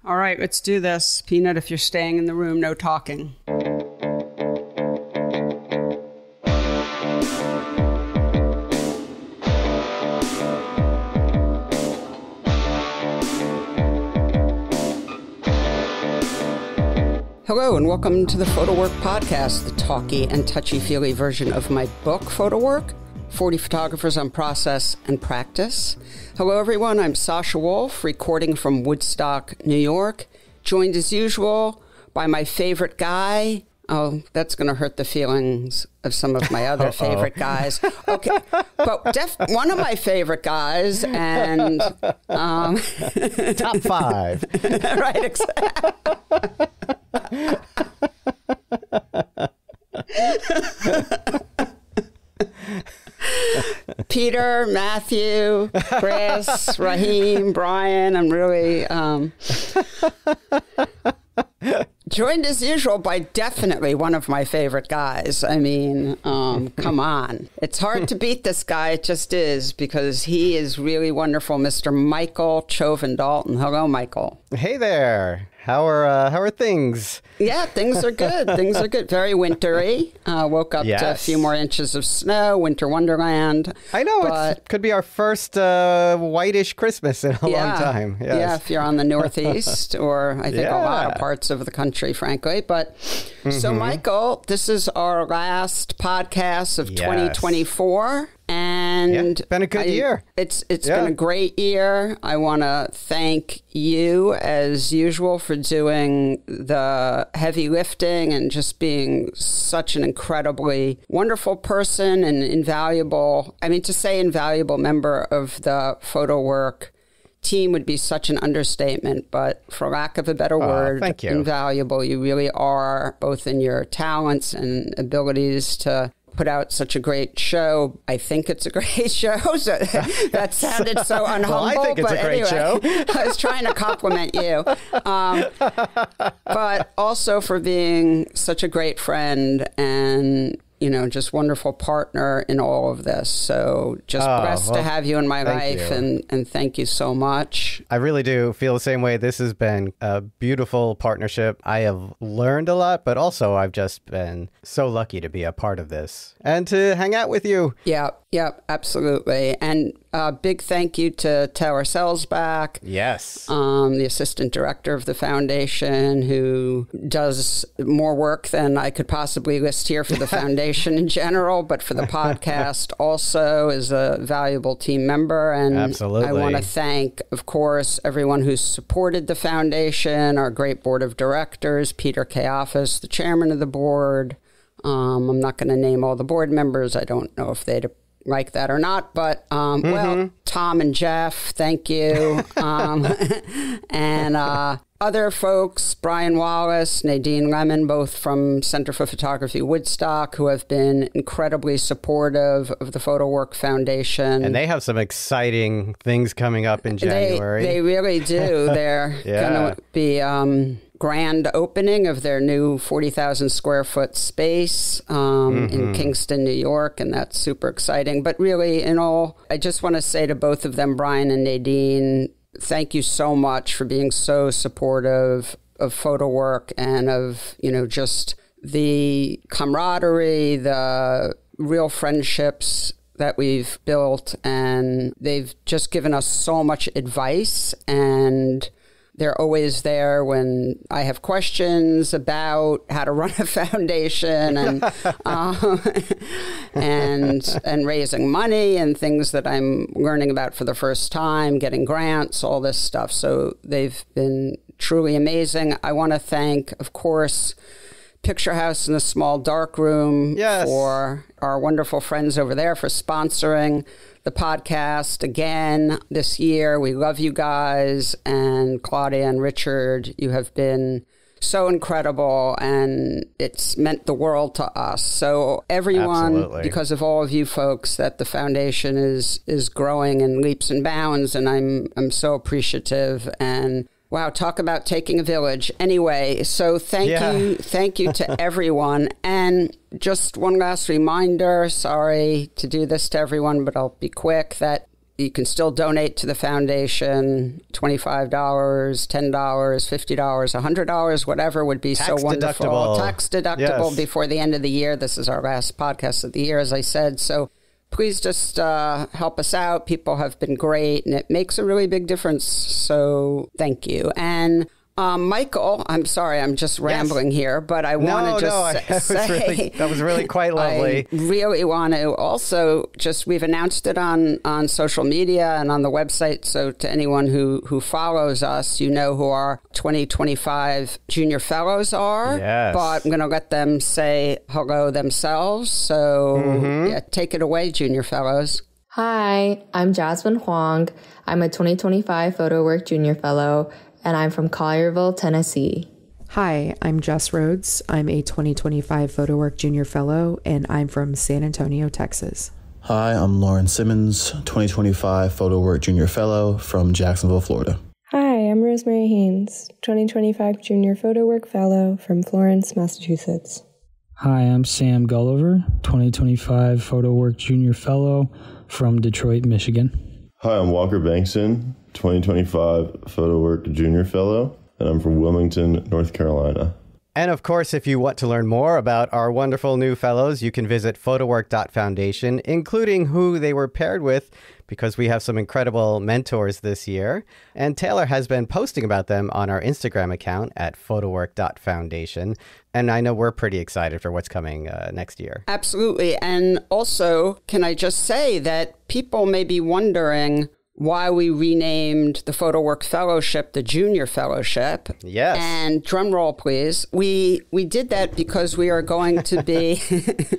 All right, let's do this. Peanut, if you're staying in the room, no talking. Hello, and welcome to the Photowork podcast, the talky and touchy-feely version of my book, Photowork, 40 Photographers on Process and Practice. Hello, everyone. I'm Sasha Wolf, recording from Woodstock, New York, joined as usual by my favorite guy. Oh, that's going to hurt the feelings of some of my other favorite guys. Okay, but one of my favorite guys, and top five, right? Exactly. Peter, Matthew, Chris, Raheem, Brian. I'm really joined as usual by definitely one of my favorite guys. I mean, come on. It's hard to beat this guy. It just is, because he is really wonderful. Mr. Michael Chovan-Dalton. Hello, Michael. Hey there. How are things? Yeah, things are good. Things are good. Very wintry. Woke up to a few more inches of snow, winter wonderland. I know. It could be our first whitish Christmas in a long time. Yes. Yeah, if you're on the Northeast or I think a lot of parts of the country, frankly. But so, Michael, this is our last podcast of 2024. And it's been a good year. It's been a great year. I want to thank you, as usual, for doing the heavy lifting and just being such an incredibly wonderful person and invaluable, to say invaluable member of the PhotoWork team would be such an understatement, but for lack of a better word, thank you. Invaluable. You really are, both in your talents and abilities to put out such a great show. I think it's a great show. So that sounded so unhumble. Well, I think it's a great show. I was trying to compliment you. But also for being such a great friend and, just wonderful partner in all of this. So just blessed to have you in my life, and thank you so much. I really do feel the same way. This has been a beautiful partnership. I have learned a lot, but also I've just been so lucky to be a part of this and to hang out with you. Yeah, absolutely. And a big thank you to Taylor Selsback. Yes. The assistant director of the foundation, who does more work than I could possibly list here for the foundation in general, but for the podcast also is a valuable team member. And absolutely. I want to thank, of course, everyone who's supported the foundation, our great board of directors, Peter Kaofis, the chairman of the board. I'm not going to name all the board members. I don't know if they'd like that or not, but well, Tom and Jeff, thank you. And other folks, Brian Wallace, Nadine Lemon, both from Center for Photography Woodstock, who have been incredibly supportive of the PhotoWork Foundation. And they have some exciting things coming up in January. They really do. They're going to be grand opening of their new 40,000 square foot space in Kingston, New York, and that's super exciting. But really, in all, I just want to say to both of them, Brian and Nadine, thank you so much for being so supportive of PhotoWork and of, just the camaraderie, the real friendships that we've built. And they've just given us so much advice, and they're always there when I have questions about how to run a foundation and and raising money and things that I'm learning about for the first time, getting grants, all this stuff. So they've been truly amazing. I want to thank, of course, Picture House in the Small Dark Room for our wonderful friends over there for sponsoring the podcast again this year. We love you guys. And Claudia and Richard, you have been so incredible, and it's meant the world to us. So everyone, because of all of you folks, that the foundation is growing in leaps and bounds, and I'm so appreciative. And wow, talk about taking a village. Anyway, so thank you to everyone. And just one last reminder, sorry to do this to everyone, but I'll be quick, that you can still donate to the foundation. $25, $10, $50, $100, whatever would be so wonderful. Deductible. Tax deductible Yes. Before the end of the year. This is our last podcast of the year, as I said. So please just help us out. People have been great, and it makes a really big difference. So thank you. And Michael, I'm sorry, I'm just rambling here, but I want to just say that was really quite lovely. I really want to also we've announced it on social media and on the website. So to anyone who follows us, you know who our 2025 junior fellows are. Yes. But I'm going to let them say hello themselves. So yeah, take it away, junior fellows. Hi, I'm Jasmine Huang. I'm a 2025 PhotoWork Junior Fellow, and I'm from Collierville, Tennessee. Hi, I'm Jess Rhodes. I'm a 2025 PhotoWork Junior Fellow, and I'm from San Antonio, Texas. Hi, I'm Lauren Simmons, 2025 PhotoWork Junior Fellow from Jacksonville, Florida. Hi, I'm Rosemary Haynes, 2025 Junior PhotoWork Fellow from Florence, Massachusetts. Hi, I'm Sam Gulliver, 2025 PhotoWork Junior Fellow from Detroit, Michigan. Hi, I'm Walker Bankson, 2025 PhotoWork Junior Fellow, and I'm from Wilmington, North Carolina. And of course, if you want to learn more about our wonderful new fellows, you can visit photowork.foundation, including who they were paired with, because we have some incredible mentors this year. And Taylor has been posting about them on our Instagram account at photowork.foundation. And I know we're pretty excited for what's coming next year. Absolutely. And also, can I just say that people may be wondering why we renamed the PhotoWork Fellowship the Junior Fellowship. Yes. And drum roll, please. We did that because we are going to be...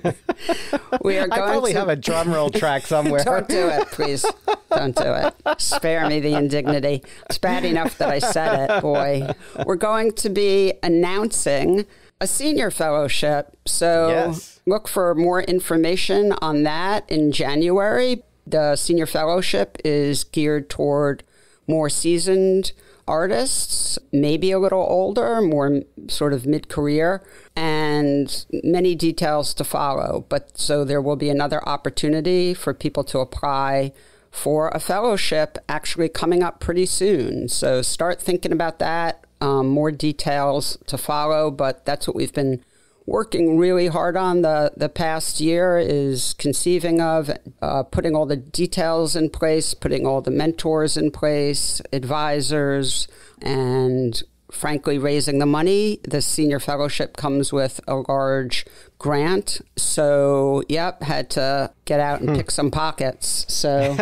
I probably have a drum roll track somewhere. Don't do it, please. Don't do it. Spare me the indignity. It's bad enough that I said it, boy. We're going to be announcing a senior fellowship. So look for more information on that in January. The senior fellowship is geared toward more seasoned artists, maybe a little older, more sort of mid-career, and many details to follow. But so there will be another opportunity for people to apply for a fellowship actually coming up pretty soon. So start thinking about that. More details to follow, but that's what we've been working really hard on the past year, is conceiving of putting all the details in place, putting all the mentors in place, advisors, and frankly, raising the money. The senior fellowship comes with a large grant. So, yep, had to get out and pick some pockets. So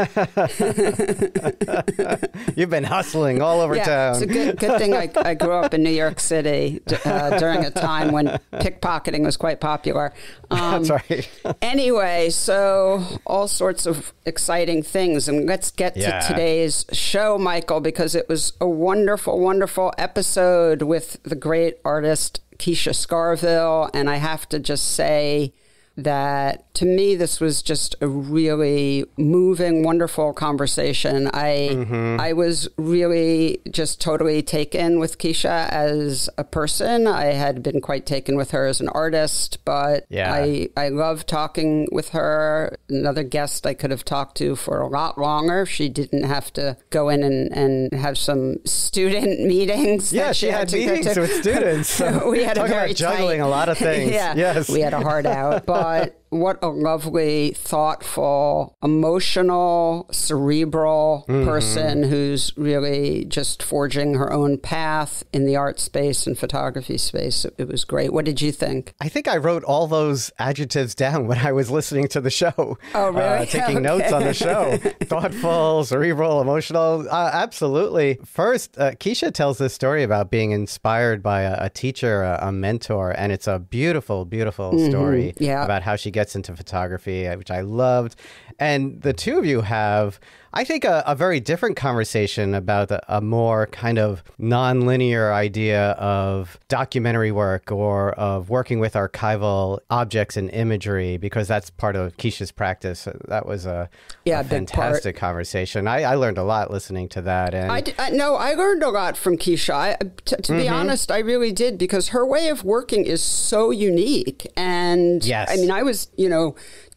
you've been hustling all over town. It's a good thing I grew up in New York City during a time when pickpocketing was quite popular. That's right. Anyway, so all sorts of exciting things. And let's get to today's show, Michael, because it was a wonderful, wonderful episode with the great artist Keisha Scarville. And I have to just say that to me, this was just a really moving, wonderful conversation. I was really just totally taken with Keisha as a person. I had been quite taken with her as an artist, but I love talking with her. Another guest I could have talked to for a lot longer. She didn't have to go in and have some student meetings. Yeah, she had meetings with students. So we had talk about juggling a lot of things. Yes. We had a heart out, but what a lovely, thoughtful, emotional, cerebral person who's really just forging her own path in the art space and photography space. It was great. What did you think? I think I wrote all those adjectives down when I was listening to the show. Oh, really? Taking notes on the show. Thoughtful, cerebral, emotional. Absolutely. First, Keisha tells this story about being inspired by a teacher, a mentor, and it's a beautiful, beautiful story about how she gets into photography, which I loved. And the two of you have, I think, a very different conversation about a more kind of non-linear idea of documentary work or of working with archival objects and imagery, because that's part of Keisha's practice. That was a fantastic conversation. I learned a lot listening to that. And I learned a lot from Keisha. To be honest, I really did, because her way of working is so unique. And I mean, I was,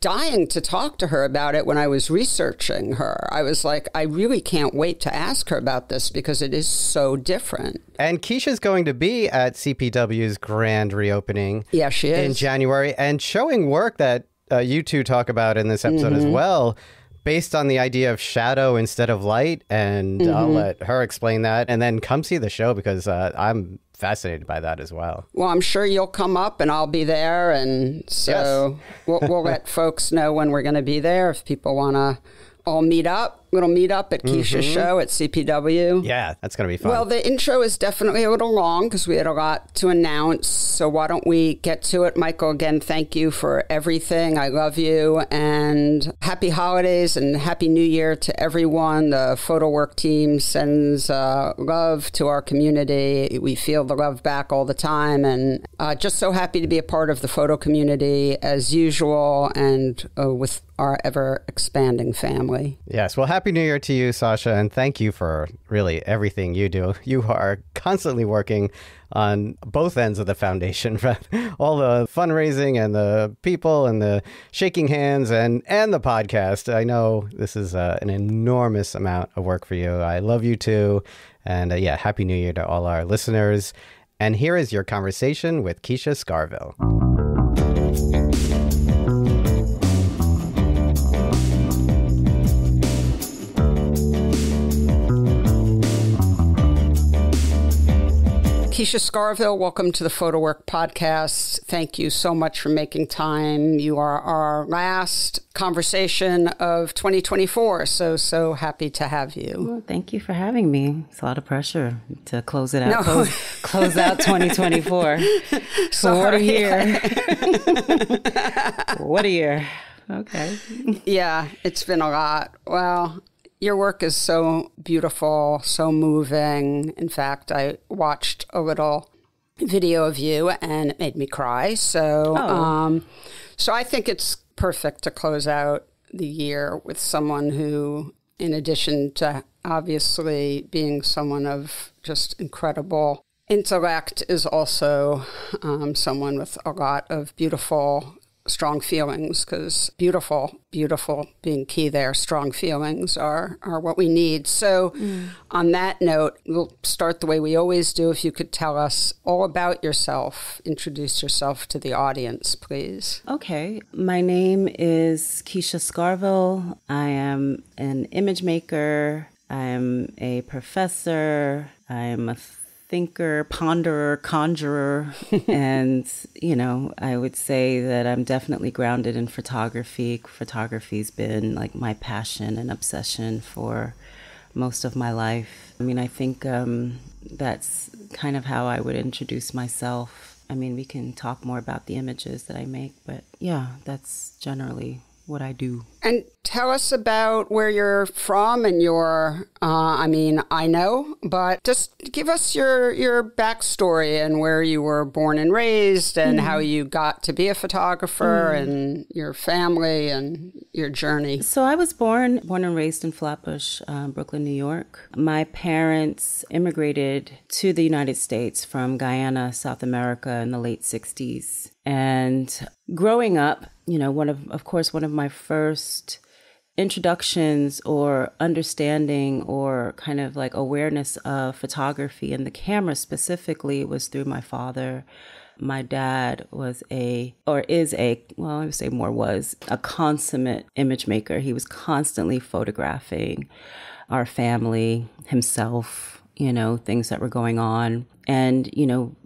dying to talk to her about it when I was researching her. I was like, I really can't wait to ask her about this because it is so different. And Keisha's going to be at CPW's grand reopening. Yeah, she is. In January, and showing work that you two talk about in this episode as well, based on the idea of shadow instead of light. And I'll let her explain that. And then come see the show because I'm fascinated by that as well. Well, I'm sure you'll come up and I'll be there. And so we'll let folks know when we're going to be there if people want to all meet up. Little meet up at Keisha's show at CPW. Yeah, that's going to be fun. Well, the intro is definitely a little long because we had a lot to announce. So why don't we get to it? Michael, again, thank you for everything. I love you. And happy holidays and happy new year to everyone. The PhotoWork team sends love to our community. We feel the love back all the time. And just so happy to be a part of the photo community as usual and with our ever-expanding family. Yes. Well, Happy New Year to you, Sasha, and thank you for really everything you do. You are constantly working on both ends of the foundation, all the fundraising and the people and the shaking hands and the podcast. I know this is an enormous amount of work for you. I love you too. And Happy New Year to all our listeners. And here is your conversation with Keisha Scarville. Keisha Scarville, welcome to the PhotoWork podcast. Thank you so much for making time. You are our last conversation of 2024, so happy to have you. Well, thank you for having me. It's a lot of pressure to close it out. No. Close out 2024. So what a year. What a year. Okay. Yeah, it's been a lot. Well, your work is so beautiful, so moving. In fact, I watched a little video of you and it made me cry. So, so I think it's perfect to close out the year with someone who, in addition to obviously being someone of just incredible intellect, is also someone with a lot of beautiful strong feelings, because beautiful being key there. Strong feelings are what we need. So on that note, we'll start the way we always do. If you could tell us all about yourself, introduce yourself to the audience, please. Okay. My name is Keisha Scarville. I am an image maker. I am a professor. I am a thinker, ponderer, conjurer, and, I would say that I'm definitely grounded in photography. Photography's been like my passion and obsession for most of my life. I mean, I think that's kind of how I would introduce myself. I mean, we can talk more about the images that I make, but yeah, that's generally what I do. And tell us about where you're from and your, I know, but just give us your backstory and where you were born and raised and how you got to be a photographer and your family and your journey. So I was born and raised in Flatbush, Brooklyn, New York. My parents immigrated to the United States from Guyana, South America in the late 60s. And growing up, one of my first introductions or understanding or kind of like awareness of photography and the camera specifically was through my father. My dad was a consummate image maker. He was constantly photographing our family, himself, things that were going on. And,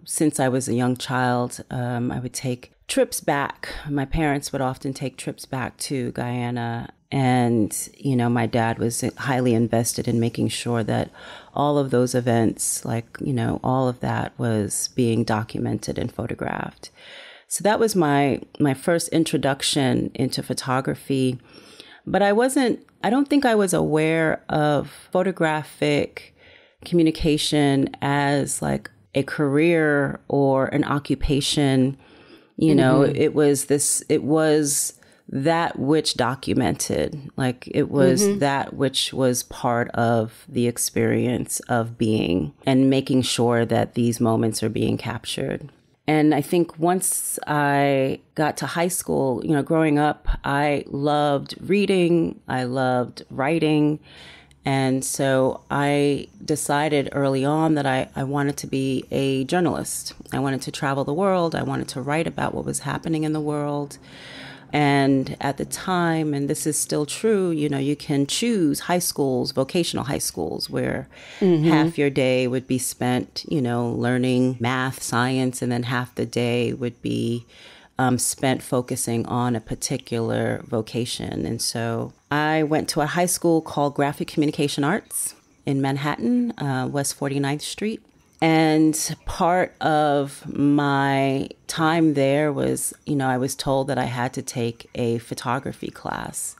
since I was a young child, I would take trips back. My parents would often take trips back to Guyana. And, my dad was highly invested in making sure that all of those events, all of that was being documented and photographed. So that was my first introduction into photography. But I don't think I was aware of photographic communication as like a career or an occupation. It was that which documented, it was that which was part of the experience of being and making sure that these moments are being captured. And I think once I got to high school, you know, growing up, I loved reading, I loved writing. And so I decided early on that I wanted to be a journalist. I wanted to travel the world. I wanted to write about what was happening in the world. And at the time, and this is still true, you know, you can choose high schools, vocational high schools, where half your day would be spent, you know, learning math, science, and then half the day would be spent focusing on a particular vocation. And so I went to a high school called Graphic Communication Arts in Manhattan, West 49th Street. And part of my time there was, you know, I was told that I had to take a photography class.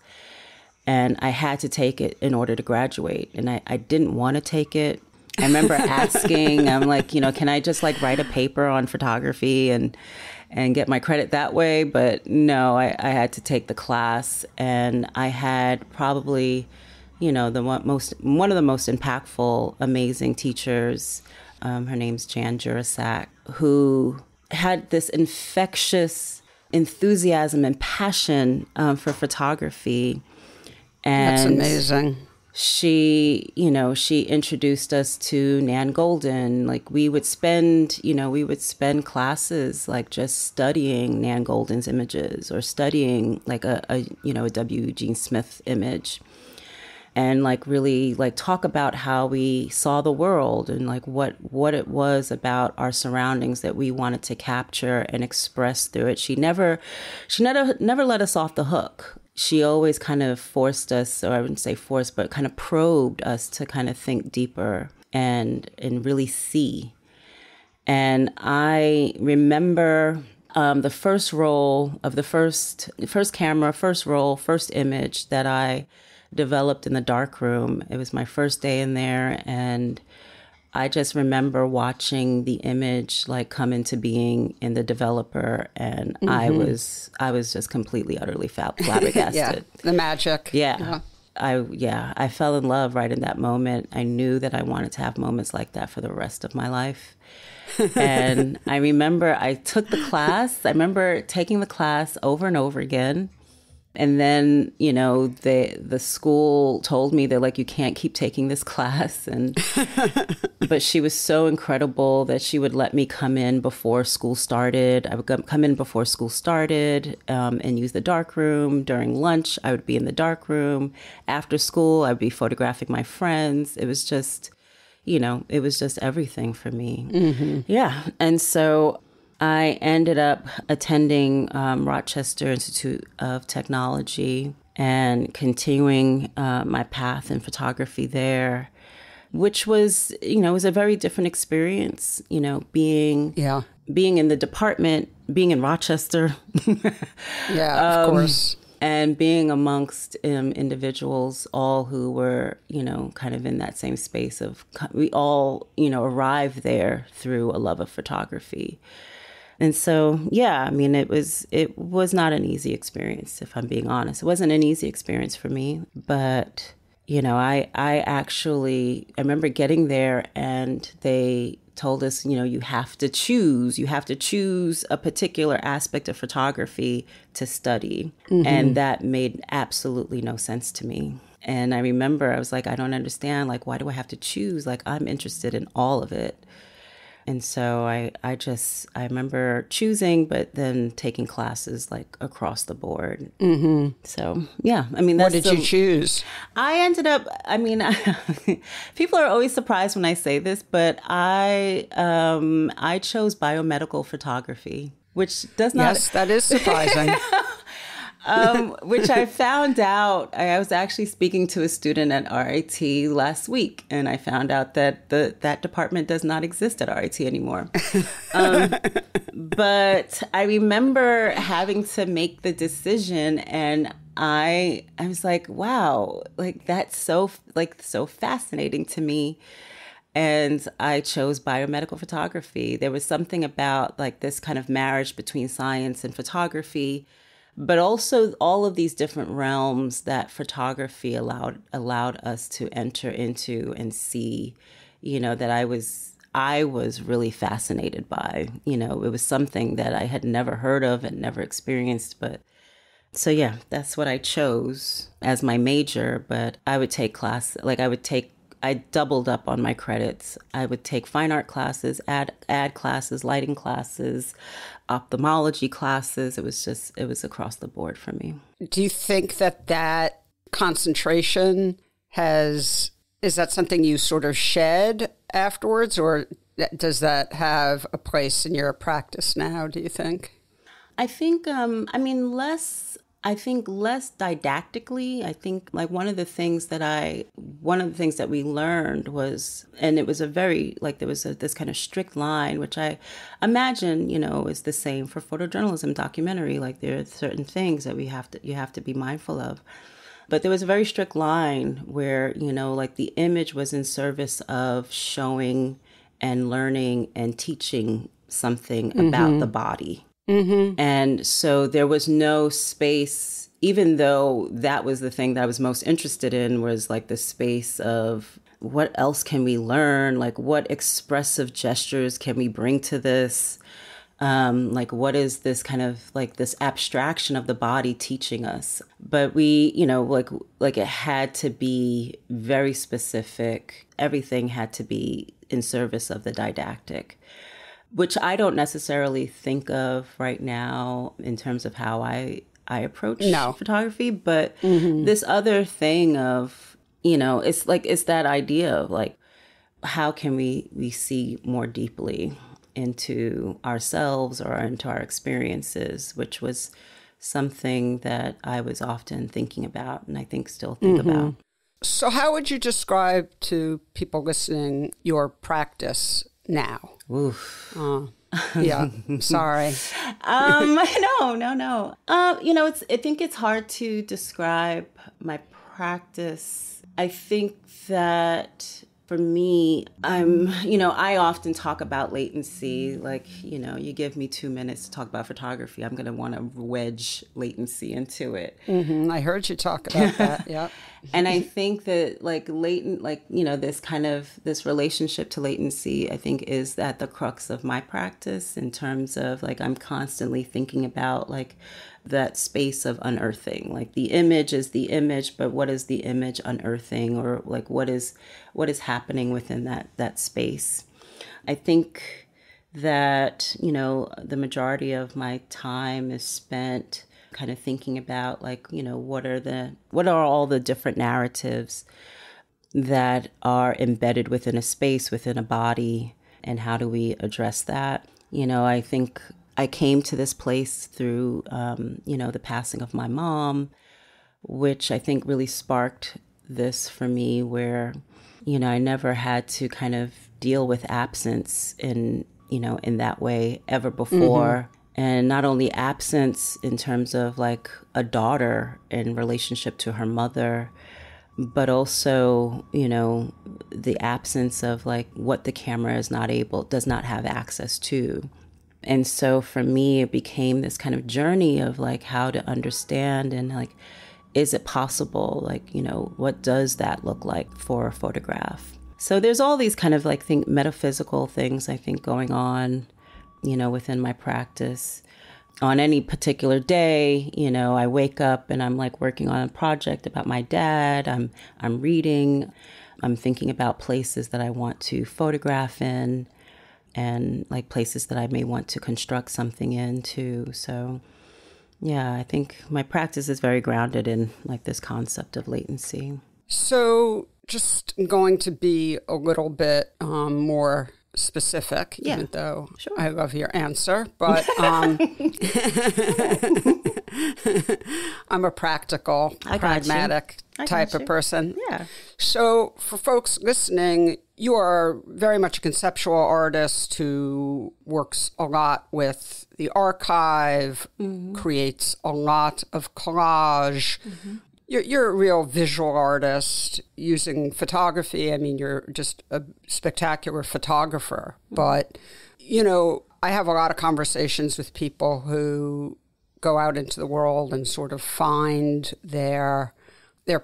And I had to take it in order to graduate. And I didn't want to take it. I remember asking, I'm like, you know, can I just like write a paper on photography and get my credit that way? But no, I had to take the class. And I had probably, you know, one of the most impactful, amazing teachers. Her name's Jan Jurasak, who had this infectious enthusiasm and passion for photography. And that's amazing. She, you know, she introduced us to Nan Goldin. Like we would spend classes like just studying Nan Goldin's images or studying like a W. Eugene Smith image. And like really like talk about how we saw the world and like what it was about our surroundings that we wanted to capture and express through it. She never let us off the hook. She always kind of forced us, or I wouldn't say forced, but kind of probed us to kind of think deeper and really see. And I remember the first roll of the first camera, first roll, first image that I developed in the darkroom. It was my first day in there, and I just remember watching the image like come into being in the developer, and I was just completely, utterly flabbergasted. Yeah, the magic. Yeah. I fell in love right in that moment. I knew that I wanted to have moments like that for the rest of my life. And I remember I took the class. I remember taking the class over and over again. And then, you know, the school told me, they're like, you can't keep taking this class. But she was so incredible that she would let me come in before school started. I would come in before school started and use the dark room. During lunch, I would be in the dark room. After school, I would be photographing my friends. It was just, you know, it was just everything for me. Yeah. And so I ended up attending Rochester Institute of Technology and continuing my path in photography there, which was, you know, was a very different experience, you know, being in the department, being in Rochester. Yeah, of course. And being amongst individuals, all who were, you know, kind of in that same space of, we all, you know, arrived there through a love of photography. And so, yeah, I mean, it was not an easy experience, if I'm being honest. It wasn't an easy experience for me, but, you know, I remember getting there and they told us, you know, you have to choose a particular aspect of photography to study. And that made absolutely no sense to me. And I remember I was like, I don't understand. Like, why do I have to choose? Like, I'm interested in all of it. And so I remember choosing, but then taking classes like across the board. So, yeah, I mean, what did you choose? I ended up, I mean, people are always surprised when I say this, but I chose biomedical photography, which does not. Yes, that is surprising. Which I found out, I was actually speaking to a student at RIT last week, and I found out that that department does not exist at RIT anymore. But I remember having to make the decision, and I was like, wow, like that's so fascinating to me. And I chose biomedical photography. There was something about like this kind of marriage between science and photography, but also all of these different realms that photography allowed us to enter into and see, you know, that I was I was really fascinated by. You know, it was something that I had never heard of and never experienced. But so, yeah, that's what I chose as my major. But I would take I doubled up on my credits. I would take fine art classes, ad classes, lighting classes, ophthalmology classes. It was across the board for me. Do you think that concentration is that something you sort of shed afterwards, or does that have a place in your practice now, do you think? I think, less didactically. I think like one of the things that we learned was, and it was there was this kind of strict line, which I imagine, you know, is the same for photojournalism, documentary. Like there are certain things that you have to be mindful of. But there was a very strict line where, you know, like the image was in service of showing and learning and teaching something about the body. Mm-hmm. And so there was no space, even though that was the thing that I was most interested in, was like the space of what else can we learn? Like what expressive gestures can we bring to this? Like what is this kind of like this abstraction of the body teaching us? But we, you know, like it had to be very specific. Everything had to be in service of the didactic, which I don't necessarily think of right now in terms of how I approach photography. But this other thing of, you know, it's that idea of like, how can we see more deeply into ourselves or into our experiences, which was something that I was often thinking about and I think still think about. So how would you describe to people listening your practice now? Oof. Yeah, sorry. No. You know, I think it's hard to describe my practice. I think that for me, I often talk about latency. Like, you know, you give me 2 minutes to talk about photography, I'm going to want to wedge latency into it. Mm-hmm. I heard you talk about that. Yeah. And I think that this relationship to latency, I think is at the crux of my practice in terms of like, I'm constantly thinking about like that space of unearthing. Like the image is the image, but what is the image unearthing, or like what is happening within that space? I think that, you know, the majority of my time is spent kind of thinking about like, you know, what are all the different narratives that are embedded within a space, within a body, and how do we address that? You know, I think I came to this place through, the passing of my mom, which I think really sparked this for me where, you know, I never had to kind of deal with absence in that way ever before. Mm-hmm. And not only absence in terms of like a daughter in relationship to her mother, but also, you know, the absence of like what the camera does not have access to. And so for me, it became this kind of journey of like how to understand and like, is it possible? Like, you know, what does that look like for a photograph? So there's all these kind of like metaphysical things I think going on, you know, within my practice. On any particular day, you know, I wake up and I'm like working on a project about my dad. I'm reading, I'm thinking about places that I want to photograph in, and like places that I may want to construct something into. So yeah, I think my practice is very grounded in like this concept of latency. So just going to be a little bit more specific, even though I love your answer, but I'm a practical, pragmatic type of person. Yeah. So for folks listening, you are very much a conceptual artist who works a lot with the archive, creates a lot of collage. Mm-hmm. You're a real visual artist using photography. I mean, you're just a spectacular photographer. Mm-hmm. But, you know, I have a lot of conversations with people who go out into the world and sort of find their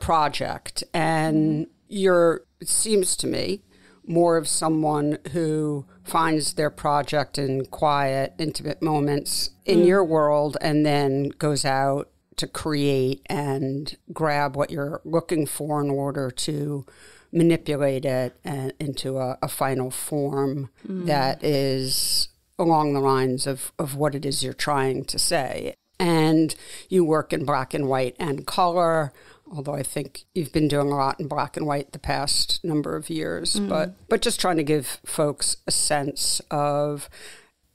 project. And it seems to me, more of someone who finds their project in quiet, intimate moments in your world and then goes out to create and grab what you're looking for in order to manipulate it into a final form that is along the lines of what it is you're trying to say. And you work in black and white and color, although I think you've been doing a lot in black and white the past number of years, but just trying to give folks a sense of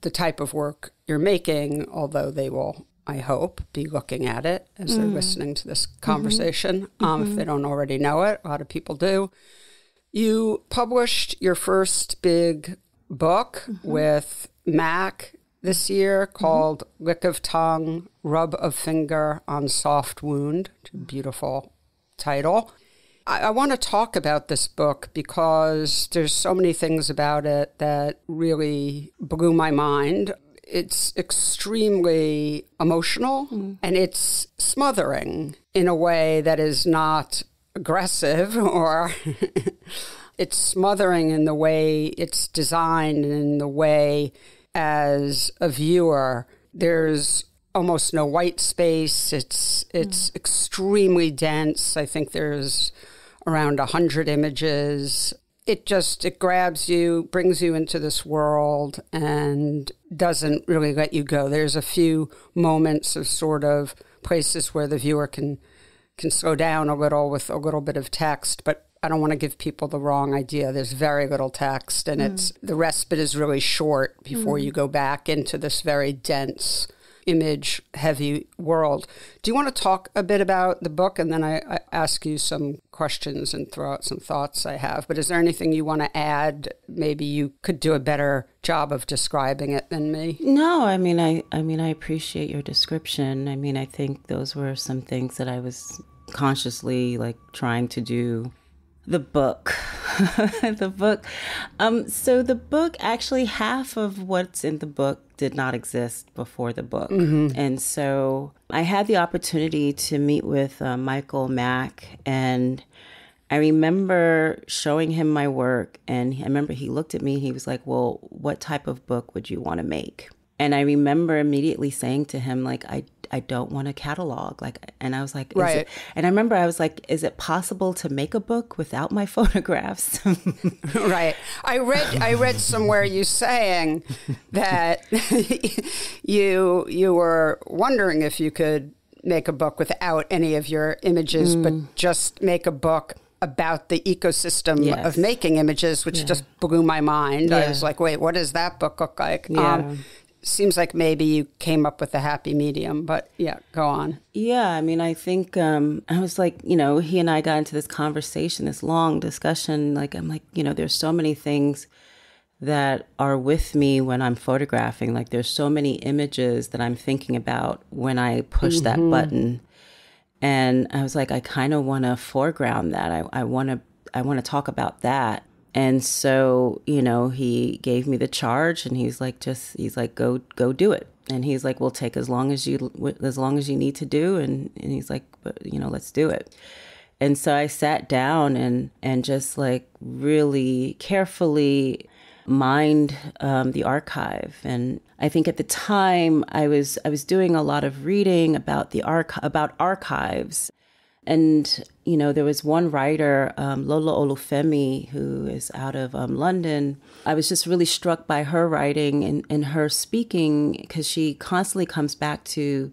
the type of work you're making, although they will, I hope, be looking at it as they're listening to this conversation. If they don't already know it, a lot of people do. You published your first big book with MACK this year called Lick of Tongue, Rub of Finger on Soft Wound. Beautiful title. I want to talk about this book because there's so many things about it that really blew my mind. It's extremely emotional and it's smothering in a way that is not aggressive, or it's smothering in the way it's designed and in the way as a viewer there's almost no white space. It's extremely dense. I think there's around 100 images. It grabs you, brings you into this world, and doesn't really let you go. There's a few moments of sort of places where the viewer can slow down a little with a little bit of text, but I don't want to give people the wrong idea. There's very little text, and the respite is really short before you go back into this very dense, image-heavy world. Do you want to talk a bit about the book? And then I ask you some questions and throw out some thoughts I have. But is there anything you want to add? Maybe you could do a better job of describing it than me. No, I mean, I appreciate your description. I mean, I think those were some things that I was consciously trying to do. The book. So the book, actually, half of what's in the book did not exist before the book. And so I had the opportunity to meet with Michael Mack, and I remember showing him my work, and I remember he looked at me and he was like, well, what type of book would you want to make? And I remember immediately saying to him, I don't want a catalog. And I was like, right. And I remember I was like, is it possible to make a book without my photographs? Right. I read somewhere you saying that you were wondering if you could make a book without any of your images, but just make a book about the ecosystem of making images, which just blew my mind. I was like, wait, what does that book look like? Seems like maybe you came up with a happy medium, but go on. Yeah, I mean, I think I was like, he and I got into this conversation, this long discussion. I'm like, there's so many things that are with me when I'm photographing. There's so many images that I'm thinking about when I push that button. And I was like, I kind of want to foreground that. I want to talk about that. And so, he gave me the charge, and he's like, go do it. And he's like, we'll take as long as you need to do. And he's like, but, let's do it. And so I sat down and just really carefully mined the archive. And I think at the time I was doing a lot of reading about about archives. And, there was one writer, Lola Olufemi, who is out of London. I was just really struck by her writing and her speaking, because she constantly comes back to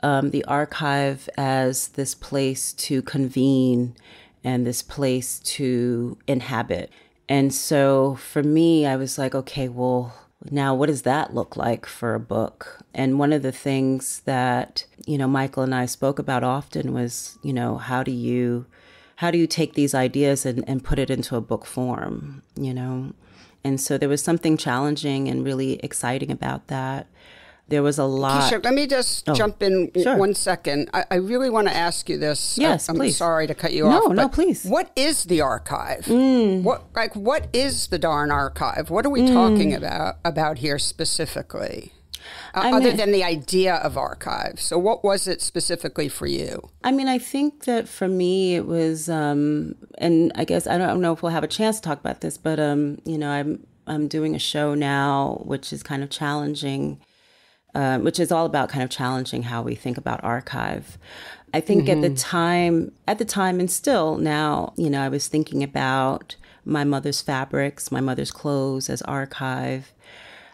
the archive as this place to convene and this place to inhabit. And so for me, I was like, okay, well, now what does that look like for a book? And one of the things that, Michael and I spoke about often was, how do you take these ideas and put it into a book form, And so there was something challenging and really exciting about that. There was a lot. Keisha, let me just jump in 1 second. I really want to ask you this. Yes, I'm please. Sorry to cut you off. No, please. What is the archive? What is the darn archive? What are we talking about here specifically? other than the idea of archive. So what was it specifically for you? I mean, I think that for me it was, and I guess I don't know if we'll have a chance to talk about this, but I'm doing a show now which is kind of challenging, which is all about kind of challenging how we think about archive. I think at the time, and still now, I was thinking about my mother's fabrics, my mother's clothes as archive.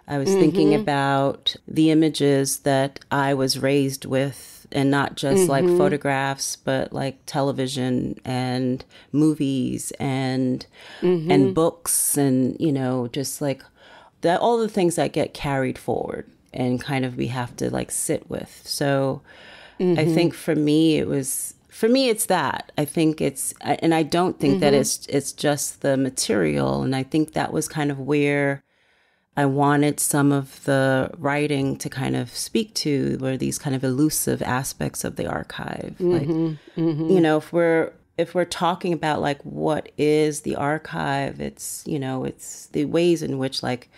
I was thinking about the images that I was raised with, and not just like photographs, but like television and movies and books and, just like that, all the things that get carried forward and kind of we have to like sit with. So I think for me, it's that. I think it's, and I don't think that it's just the material. And I think that was kind of where I wanted some of the writing to kind of speak to, were these kind of elusive aspects of the archive. Like, if we're talking about like what is the archive, it's, it's the ways in which like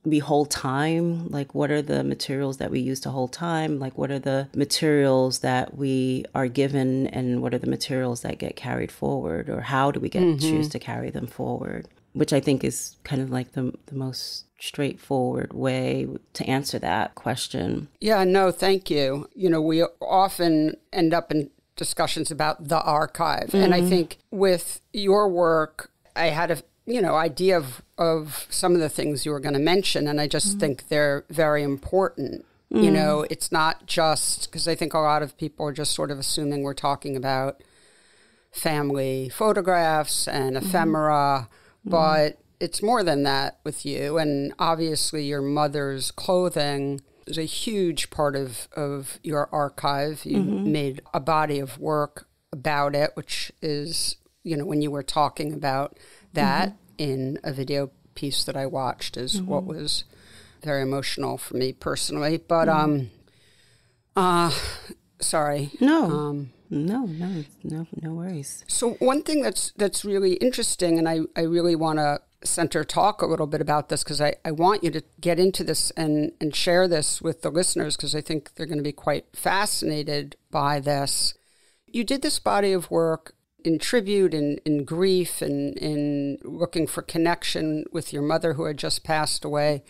we hold time, like what are the materials that we use to hold time, like what are the materials that we are given and what are the materials that get carried forward, or how do we choose to carry them forward, which I think is kind of like the most straightforward way to answer that question. Yeah, no, thank you. We often end up in discussions about the archive. And I think with your work, I had a idea of some of the things you were going to mention, and I just think they're very important. It's not just, because I think a lot of people are just sort of assuming we're talking about family photographs and ephemera, but it's more than that with you. And obviously your mother's clothing is a huge part of your archive. You made a body of work about it, which is, when you were talking about that in a video piece that I watched, is what was very emotional for me personally. But, sorry. No. No worries. So one thing that's really interesting, and I really want to center talk a little bit about this, because I want you to get into this and share this with the listeners, because I think they're going to be quite fascinated by this. You did this body of work in tribute, in grief, and in looking for connection with your mother who had just passed away,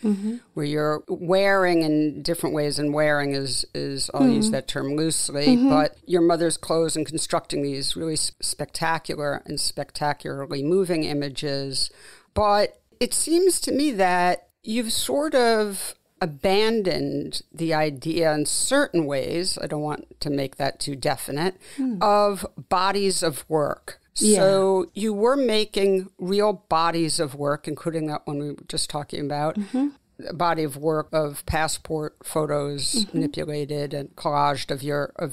where you're wearing in different ways, and wearing is I'll use that term loosely, but your mother's clothes, and constructing these really spectacular and spectacularly moving images. But it seems to me that you've sort of abandoned the idea in certain ways, I don't want to make that too definite, of bodies of work. Yeah. So you were making real bodies of work, including that one we were just talking about, a body of work of passport photos manipulated and collaged of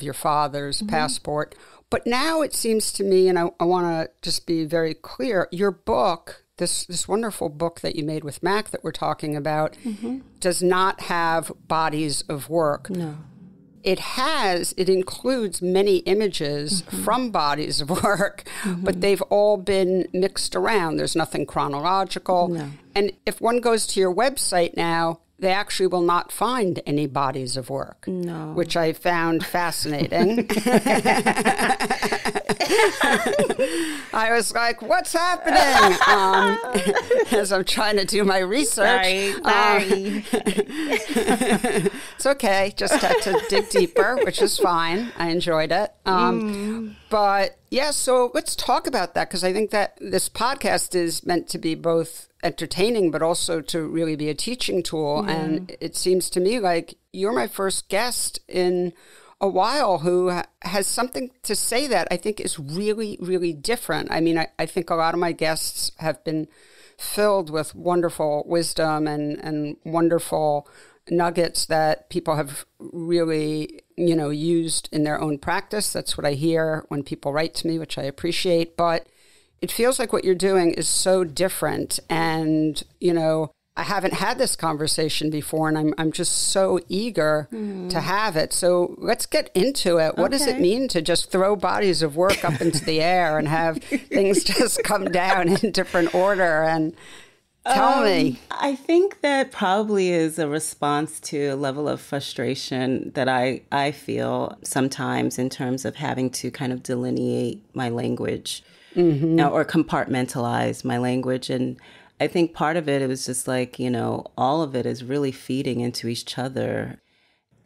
your father's passport. But now it seems to me, and I want to just be very clear, your book, this wonderful book that you made with MACK that we're talking about, does not have bodies of work. No. It includes many images from bodies of work, but they've all been mixed around. There's nothing chronological. No. And if one goes to your website now, they actually will not find any bodies of work, which I found fascinating. I was like, what's happening? As I'm trying to do my research. Sorry. It's okay. Just had to dig deeper, which is fine. I enjoyed it. But yeah, so let's talk about that, because I think that this podcast is meant to be both entertaining, but also to really be a teaching tool. Yeah. And it seems to me like you're my first guest in a while who has something to say that I think is really, really different. I mean, I think a lot of my guests have been filled with wonderful wisdom and wonderful nuggets that people have really, used in their own practice. That's what I hear when people write to me, which I appreciate. But it feels like what you're doing is so different. And, I haven't had this conversation before, and I'm just so eager to have it. So let's get into it. What does it mean to just throw bodies of work up into the air and have things just come down in different order? And Tell me. I think that probably is a response to a level of frustration that I feel sometimes in terms of having to kind of delineate my language or compartmentalize my language. And I think part of it was just like, all of it is really feeding into each other.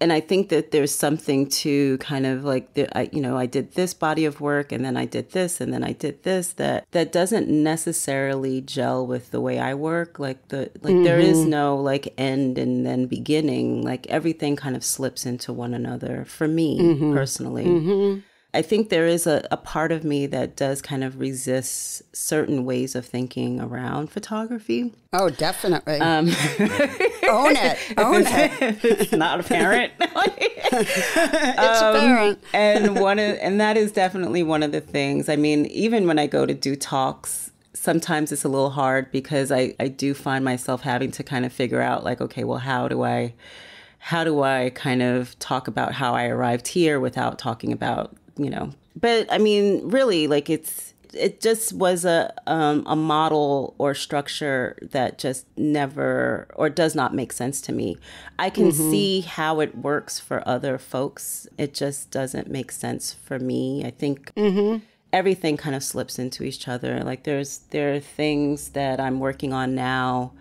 And I think that there's something to kind of like, I did this body of work and then I did this and then I did this that doesn't necessarily gel with the way I work. There is no like end and then beginning. Like everything kind of slips into one another for me personally. I think there is a part of me that does kind of resist certain ways of thinking around photography. Oh, definitely. Own it. It's not apparent. It's apparent. And that is definitely one of the things. I mean, even when I go to do talks, sometimes it's a little hard because I do find myself having to kind of figure out like, okay, well, how do I kind of talk about how I arrived here without talking about, but I mean, really, like it just was a model or structure that just never or does not make sense to me. I can see how it works for other folks. It just doesn't make sense for me. I think everything kind of slips into each other. Like there are things that I'm working on now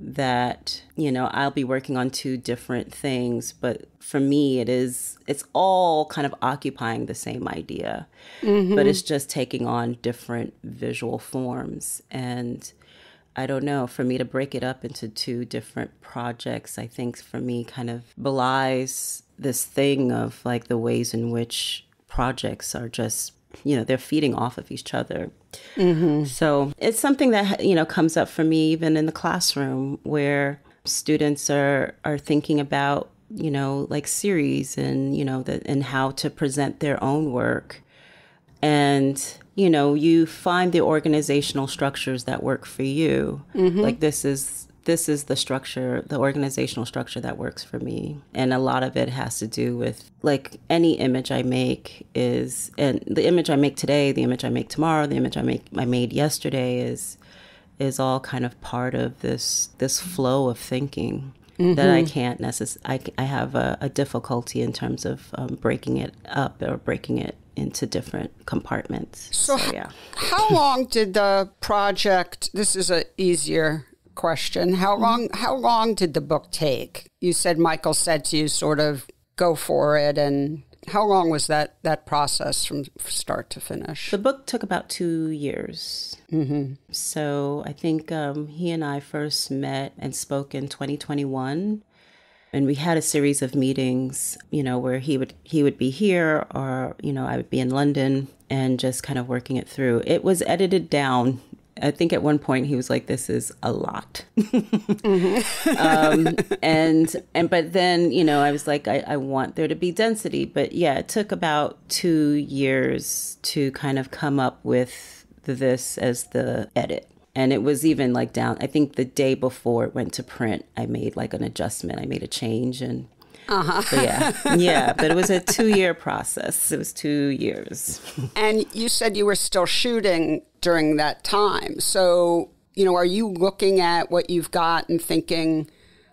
that, I'll be working on two different things, but for me it's all kind of occupying the same idea, but it's just taking on different visual forms. And I don't know, for me to break it up into two different projects, I think for me kind of belies this thing of like the ways in which projects are just, they're feeding off of each other. So it's something that, comes up for me even in the classroom where students are thinking about, like series and, and how to present their own work. And, you find the organizational structures that work for you. Like this is the structure, the organizational structure that works for me. And a lot of it has to do with like any image I make and the image I make today, the image I make tomorrow, the image I made yesterday is all kind of part of this flow of thinking that I can't I have a difficulty in terms of breaking it up or breaking it into different compartments. So yeah. How long did the project, this is an easier question. How long did the book take? You said Michael said to you sort of go for it, and how long was that process from start to finish? The book took about 2 years. So I think he and I first met and spoke in 2021, and we had a series of meetings, where he would be here or I would be in London and just kind of working it through. It was edited down. I think at one point he was like, this is a lot. But then, I was like, I want there to be density. But yeah, it took about 2 years to kind of come up with this as the edit. And it was even like down, I think the day before it went to print, I made like an adjustment. I made a change and but but it was a 2-year process. It was 2 years. And you said you were still shooting during that time. So, are you looking at what you've got and thinking,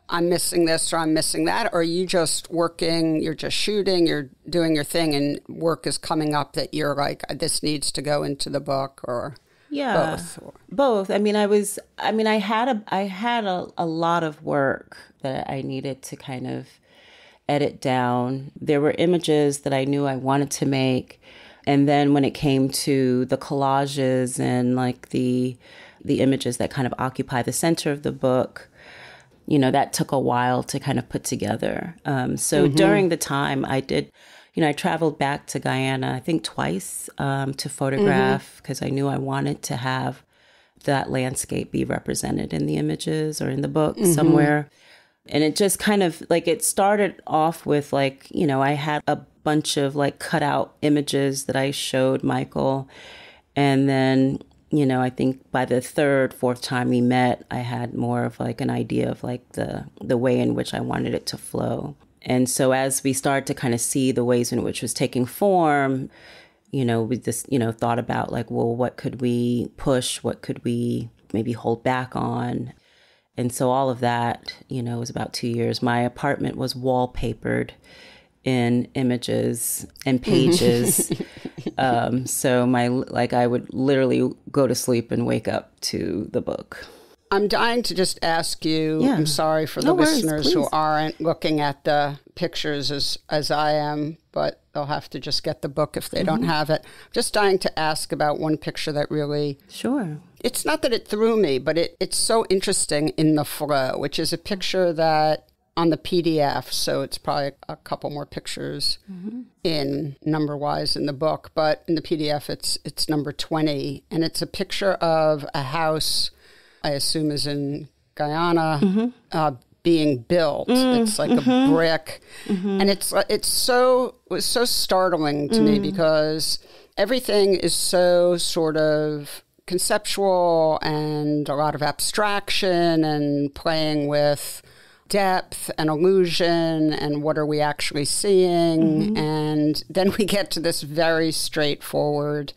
I'm missing this or I'm missing that? Or are you just working, you're just shooting, you're doing your thing and work is coming up that you're like, this needs to go into the book, or both? Both. I mean, I had a lot of work that I needed to kind of edit down. There were images that I knew I wanted to make. And then when it came to the collages and like the images that kind of occupy the center of the book, that took a while to kind of put together. So during the time I did, I traveled back to Guyana, I think twice, to photograph because I knew I wanted to have that landscape be represented in the images or in the book somewhere. And it just kind of like, it started off with like, I had a bunch of like cutout images that I showed Michael. And then, I think by the third, fourth time we met, I had more of like an idea of like the way in which I wanted it to flow. And so as we started to kind of see the ways in which it was taking form, we just, thought about like, well, what could we push? What could we maybe hold back on? And so all of that, was about 2 years. My apartment was wallpapered in images and pages. So I would literally go to sleep and wake up to the book. I'm dying to just ask you, I'm sorry for the listeners who aren't looking at the pictures as I am, but they'll have to just get the book if they don't have it. Just dying to ask about one picture that really... Sure. It's not that it threw me, but it's so interesting in the flow, which is a picture that on the PDF, so it's probably a couple more pictures in number-wise in the book, but in the PDF it's number 20, and it's a picture of a house, I assume is in Guyana, being built. It's like a brick, and it was so startling to me because everything is so sort of conceptual and a lot of abstraction and playing with depth and illusion and what are we actually seeing. And then we get to this very straightforward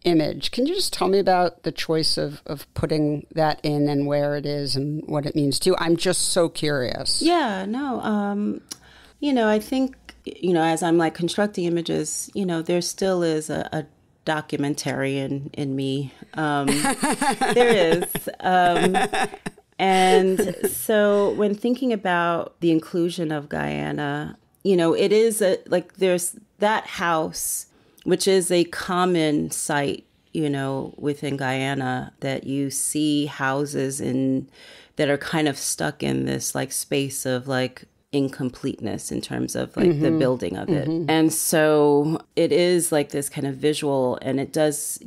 image. Can you just tell me about the choice of putting that in and where it is and what it means to you? I'm just so curious. Yeah, no. I think, as I'm like constructing images, there still is a documentarian in me. There is. And so when thinking about the inclusion of Guyana, it is there's that house, which is a common sight, within Guyana, that you see houses that are kind of stuck in this like space of like incompleteness in terms of like the building of it. And so it is like this kind of visual, and it does,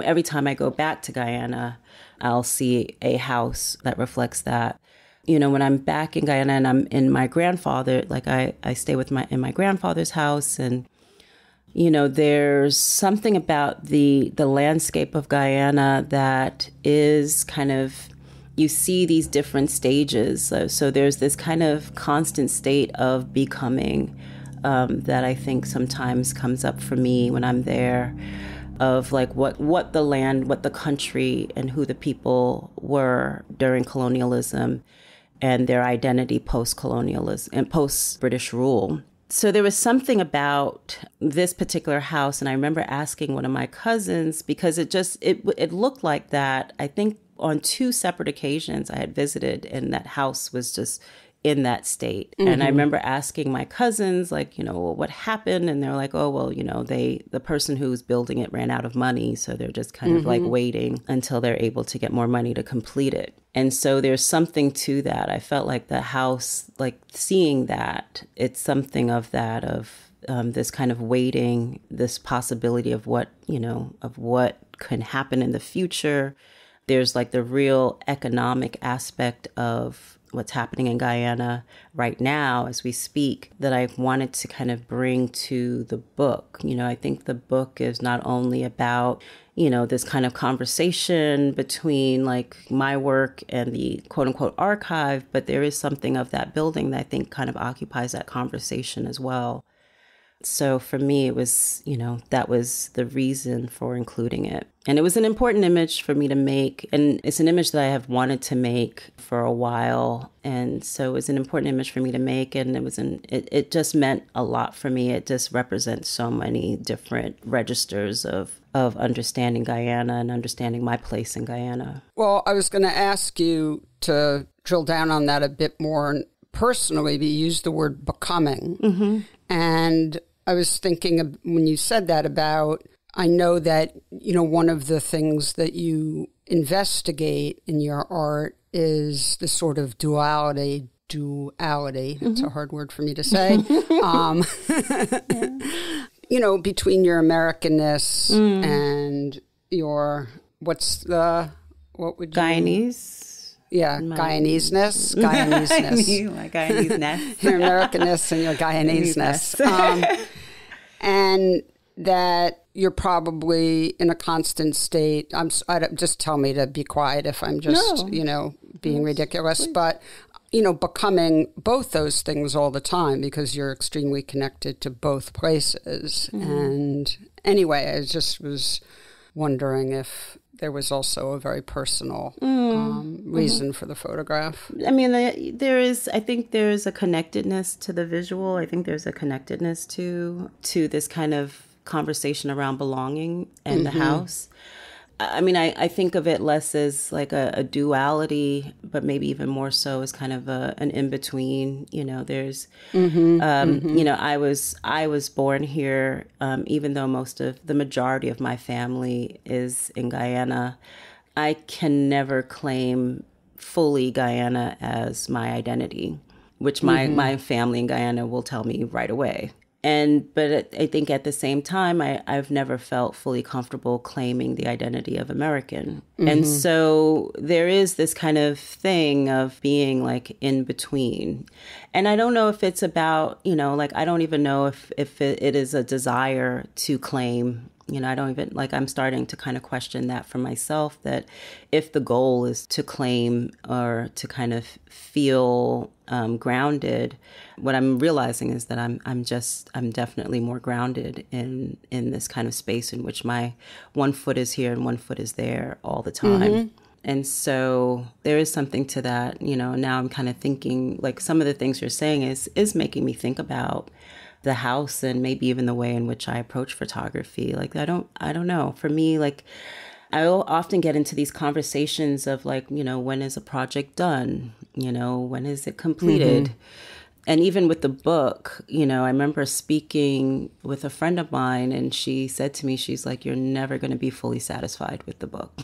every time I go back to Guyana, I'll see a house that reflects that. When I'm back in Guyana and I'm in my grandfather, like I stay in my grandfather's house, and there's something about the landscape of Guyana that is kind of, you see these different stages. So there's this kind of constant state of becoming that I think sometimes comes up for me when I'm there, of like what the land, what the country, and who the people were during colonialism and their identity post-colonialism and post-British rule. So there was something about this particular house, and I remember asking one of my cousins, because it looked like that. I think on 2 separate occasions I had visited, and that house was just in that state. And I remember asking my cousins, like, well, what happened? And they're like, oh, well, the person who's building it ran out of money, so they're just kind of like waiting until they're able to get more money to complete it. And so there's something to that. I felt like the house, like seeing that, it's something of that, of this kind of waiting, this possibility of what can happen in the future. There's like the real economic aspect of what's happening in Guyana right now as we speak that I wanted to kind of bring to the book. I think the book is not only about, this kind of conversation between like my work and the quote unquote archive, but there is something of that building that I think kind of occupies that conversation as well. So for me, it was, that was the reason for including it. And it was an important image for me to make. And it's an image that I have wanted to make for a while. And so it was an important image for me to make. And it just meant a lot for me. It just represents so many different registers of understanding Guyana and understanding my place in Guyana. Well, I was going to ask you to drill down on that a bit more personally. You used the word becoming. And I was thinking of, when you said that, about, I know that, one of the things that you investigate in your art is the sort of duality. That's a hard word for me to say. Between your Americanness and your, what would you... Guyanese. Yeah, Guyanese-ness. My Guyanese-ness. Your Americanness and your Guyanese-ness. And that you're probably in a constant state. Just tell me to be quiet if I'm just, being ridiculous. But, becoming both those things all the time, because you're extremely connected to both places. And anyway, I just was wondering if there was also a very personal reason for the photograph. I mean, I think there's a connectedness to the visual. I think there's a connectedness to this kind of conversation around belonging and the house. I mean, I think of it less as like a duality, but maybe even more so as kind of an in-between. You know, there's, you know, I was born here, even though the majority of my family is in Guyana. I can never claim fully Guyana as my identity, which my family in Guyana will tell me right away. But I think at the same time, I've never felt fully comfortable claiming the identity of American. And so there is this kind of thing of being like in between. And I don't know if it's about, you know, like, I don't even know if it is a desire to claim. You know, I don't even, like, I'm starting to kind of question that for myself, that if the goal is to claim or to kind of feel grounded, what I'm realizing is that I'm definitely more grounded in this kind of space in which my one foot is here and one foot is there all the time. And so there is something to that, you know. Now I'm kind of thinking, like, some of the things you're saying is making me think about the house and maybe even the way in which I approach photography. Like, I don't know. For me, like, I will often get into these conversations of, like, you know, when is a project done? You know, when is it completed? And even with the book, you know, I remember speaking with a friend of mine, and she said to me, she's like, you're never going to be fully satisfied with the book.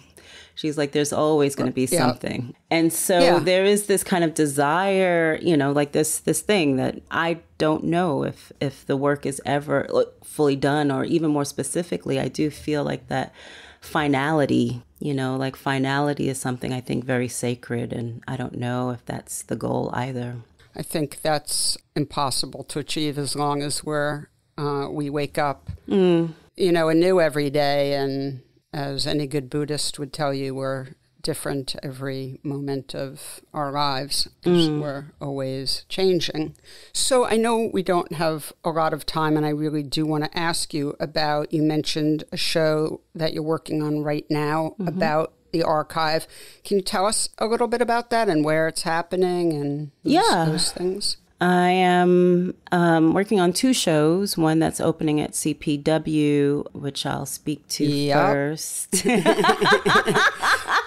She's like, there's always going to be something. And so there is this kind of desire, you know, like this thing that I don't know if the work is ever fully done, or even more specifically, I do feel like that finality, you know, like finality is something I think very sacred. And I don't know if that's the goal either. I think that's impossible to achieve as long as we wake up, you know, anew every day. And as any good Buddhist would tell you, we're different every moment of our lives. We're always changing. So I know we don't have a lot of time, and I really do want to ask you about, you mentioned a show that you're working on right now about the archive. Can you tell us a little bit about that and where it's happening and those things? I am working on 2 shows, one that's opening at CPW, which I'll speak to first.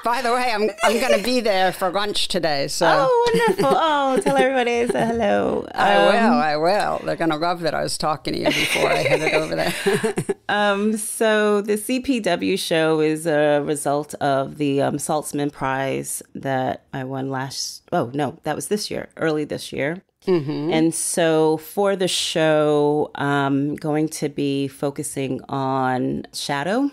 By the way, I'm going to be there for lunch today. So. Oh, wonderful. Oh, tell everybody I said hello. I will. They're going to love it. I was talking to you before I headed over there. So the CPW show is a result of the Saltzman Prize that I won that was early this year. And so for the show, I'm going to be focusing on shadow.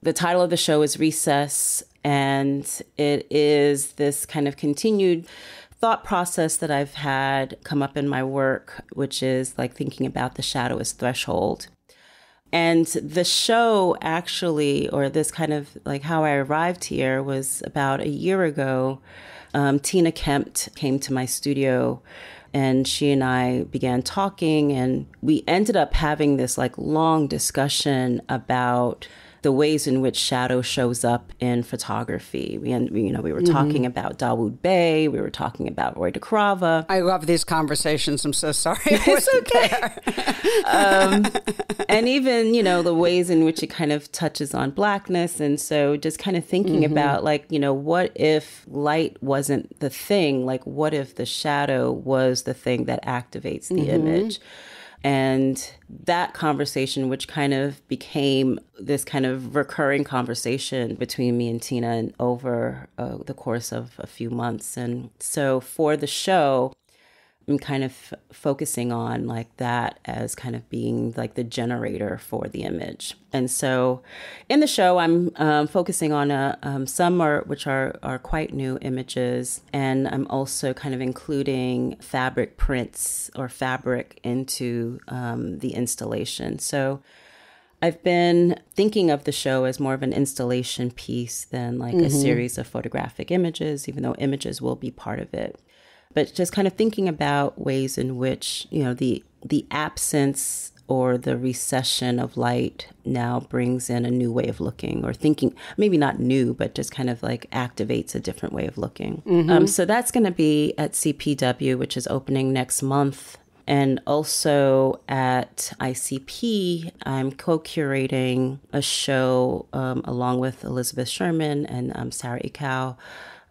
The title of the show is Recess, and it is this kind of continued thought process that I've had come up in my work, which is like thinking about the shadow as threshold. And the show actually, or this kind of like how I arrived here, was about a year ago. Tina Kempt came to my studio, and she and I began talking, and we ended up having this like long discussion about the ways in which shadow shows up in photography. We were talking about Dawood Bey. We were talking about Roy DeCrava. I love these conversations. I'm so sorry. It's okay. And even, you know, the ways in which it kind of touches on Blackness. And so just kind of thinking about, like, you know, what if light wasn't the thing? Like, what if the shadow was the thing that activates the image? And that conversation, which kind of became this kind of recurring conversation between me and Tina and over the course of a few months. And so for the show, I'm kind of focusing on like that as kind of being like the generator for the image. And so in the show, I'm focusing on some which are quite new images. And I'm also kind of including fabric prints or fabric into the installation. So I've been thinking of the show as more of an installation piece than like a series of photographic images, even though images will be part of it. But just kind of thinking about ways in which, you know, the absence or the recession of light now brings in a new way of looking or thinking, maybe not new, but just kind of like activates a different way of looking. So that's going to be at CPW, which is opening next month. And also at ICP, I'm co-curating a show along with Elizabeth Sherman and Sarah Ikow.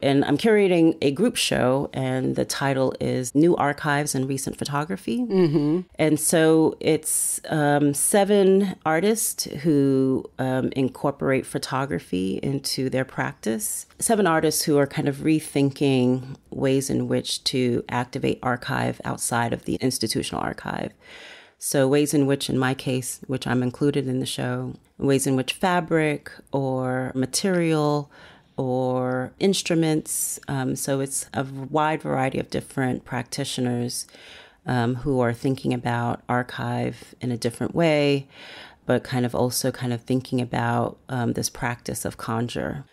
And I'm curating a group show, and the title is New Archives in Recent Photography. And so it's 7 artists who incorporate photography into their practice. 7 artists who are kind of rethinking ways in which to activate archive outside of the institutional archive. So ways in which, in my case, which I'm included in the show, ways in which fabric or material or instruments. So it's a wide variety of different practitioners who are thinking about archive in a different way, but kind of also kind of thinking about this practice of conjure.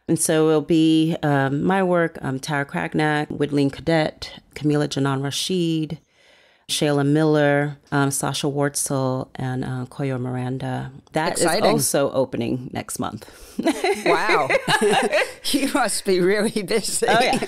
And so it'll be my work, Tara Kragnack, Widleen Cadet, Camila Janan Rashid, Shayla Miller, Sasha Wartzel, and Koyo Miranda. That Exciting. Is also opening next month. Wow. You must be really busy. Oh, yeah.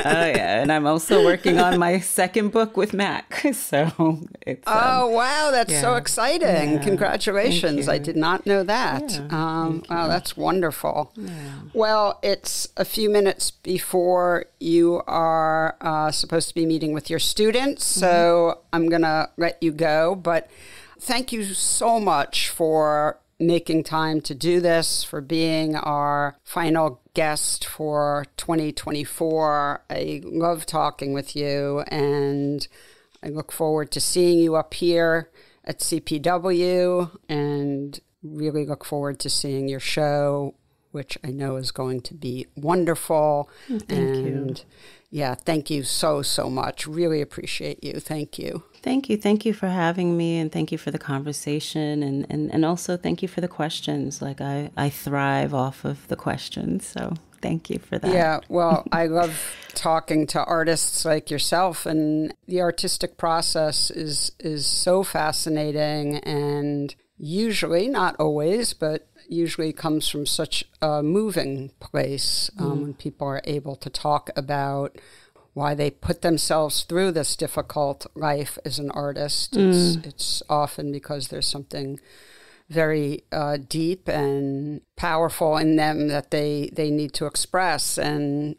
Oh, yeah. And I'm also working on my second book with MACK. So it's... wow. That's so exciting. Yeah. Congratulations. I did not know that. Yeah. Wow, that's wonderful. Yeah. Well, it's a few minutes before you are supposed to be meeting with your students, so I'm going to let you go. But thank you so much for making time to do this, for being our final guest for 2024. I love talking with you, and I look forward to seeing you up here at CPW, and really look forward to seeing your show, which I know is going to be wonderful. Thank you. Yeah, thank you so, so much. Really appreciate you. Thank you. Thank you. Thank you for having me, and thank you for the conversation, and also thank you for the questions. Like I thrive off of the questions, so thank you for that. Yeah, well, I love talking to artists like yourself, and the artistic process is so fascinating, and usually, not always, but usually comes from such a moving place when people are able to talk about why they put themselves through this difficult life as an artist. It's often because there's something very deep and powerful in them that they need to express. And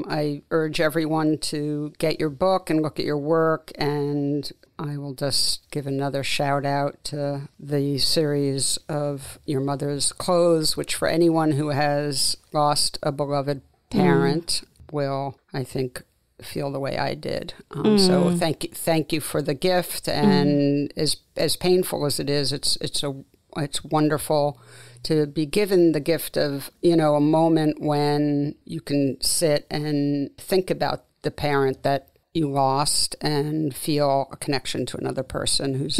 I urge everyone to get your book and look at your work. And I will just give another shout out to the series of Your Mother's Clothes, which for anyone who has lost a beloved parent will, I think, feel the way I did. So thank you for the gift. And as painful as it is, it's wonderful to be given the gift of, a moment when you can sit and think about the parent that you lost and feel a connection to another person who's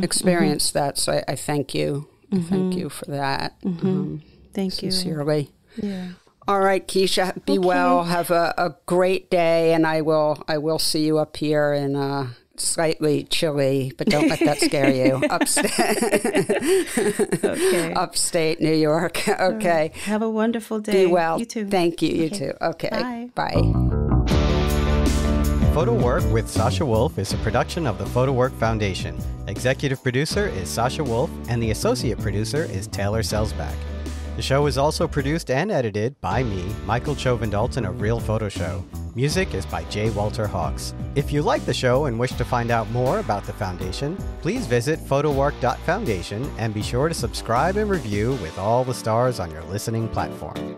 experienced that. So I thank you. I thank you for that. Thank you. Sincerely. Yeah. All right, Keisha, be well. Have a great day, and I will see you up here in slightly chilly, but don't let that scare you. Upstate New York. Okay. Right. Have a wonderful day. Be well. You too. Thank you. You too. Okay. Bye. PhotoWork with Sasha Wolf is a production of the Photowork Foundation. Executive producer is Sasha Wolf, and the associate producer is Taylor Selsback. The show is also produced and edited by me, Michael Chauvin-Dalton of Real Photo Show. Music is by J. Walter Hawks. If you like the show and wish to find out more about the Foundation, please visit photowork.foundation and be sure to subscribe and review with all the stars on your listening platform.